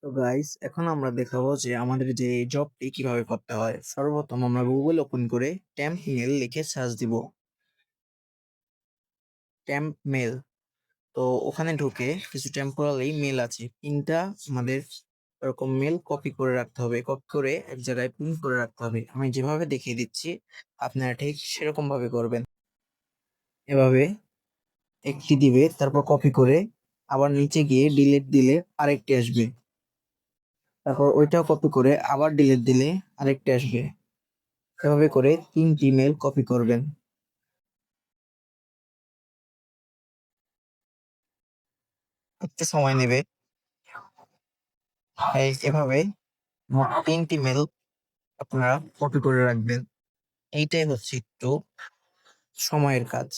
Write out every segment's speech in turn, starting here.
তো গাইস এখন আমরা দেখাবো যে আমাদের যে জবটি কিভাবে করতে হয়। সর্বপ্রথম আমরা গুগল ওপেন করে টেম্প মেল লিখে সার্চ দিব। টেম্প মেল, তো ওখানে ঢুকে কিছু টেম্পোরারি মেল আছে তিনটা। আমাদের এরকম মেল কপি করে রাখতে হবে, কপি করে এক জায়গায় পিন করে রাখতে হবে। আমি যেভাবে দেখিয়ে দিচ্ছি আপনারা ঠিক সেরকম ভাবে করবেন। এভাবে একটি দিবে, তারপর কপি করে আবার নিচে গিয়ে ডিলিট দিলে আরেকটি আসবে, তারপর ওইটাও কপি করে আবার ডিলিট দিলে আরেকটি আসবে। এভাবে করে ৩টি মেল কপি করবেন। একটু সময় নেবে। এভাবে মোট ৩টি মেল আপনারা কপি করে রাখবেন। এইটাই হচ্ছে একটু সময়ের কাজ।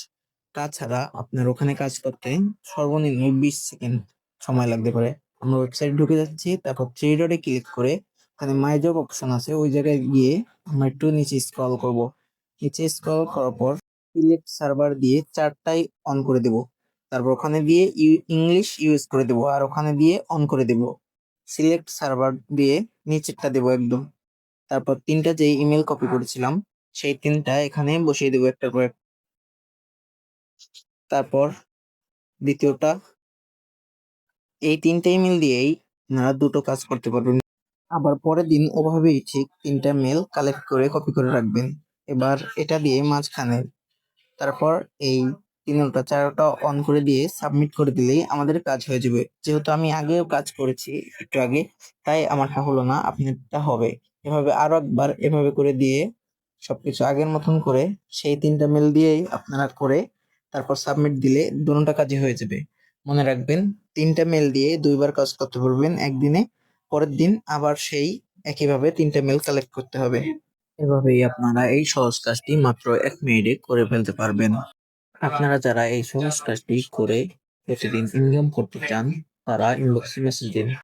তাছাড়া আপনার ওখানে কাজ করতে সর্বনিম্ন ২০ সেকেন্ড সময় লাগতে পারে। আমরা ওয়েবসাইট ঢুকে যাচ্ছি, তারপর থ্রি ডটে ক্লিক করে এখানে মাই জব অপশন আছে, ওই জায়গায় গিয়ে আমরা একটু নিচে স্ক্রল করব। নিচে স্ক্রল করার পর সিলেক্ট সার্ভার দিয়ে ৪টাই অন করে দেব। তারপর ওখানে দিয়ে ইংলিশ ইউজ করে দেব, আর ওখানে দিয়ে অন করে দেব। সিলেক্ট সার্ভার দিয়ে নিচেরটা দেব একদম। তারপর ৩টা যে ইমেল কপি করেছিলাম সেই ৩টা এখানে বসিয়ে দেবো একটা করে। তারপর দ্বিতীয়টা, এই ৩টে ইমেল দিয়েই আপনারা দুটো কাজ করতে পারবেন। আবার পরের দিন ওভাবেই ঠিক ৩টা মেল কালেক্ট করে কপি করে রাখবেন। এবার এটা দিয়ে মাঝখানে, তারপর এই ৩টা ৪টা অন করে দিয়ে সাবমিট করে দিলেই আমাদের কাজ হয়ে যাবে। যেহেতু আমি আগেও কাজ করেছি একটু আগে, তাই আমারটা হলো না, আপনারটা হবে। এভাবে আরো একবার এভাবে করে দিয়ে সবকিছু আগের মতন করে সেই ৩টা মেল দিয়েই আপনারা করে তারপর সাবমিট দিলে দোনোটা কাজই হয়ে যাবে। মনে রাখবেন, ৩টা মেল দিয়ে ২বার কাজ করতে পারবেন একদিনে। পরের দিন আবার সেই একইভাবে ৩টা মেল কালেক্ট করতে হবে। এভাবেই আপনারা এই সহজ কাজটি মাত্র ১ মিনিটে করে ফেলতে পারবেন। আপনারা যারা এই সহজ কাজটি করে প্রতিদিন ইনকাম করতে চান তারা ইনবক্সে মেসেজ দিন।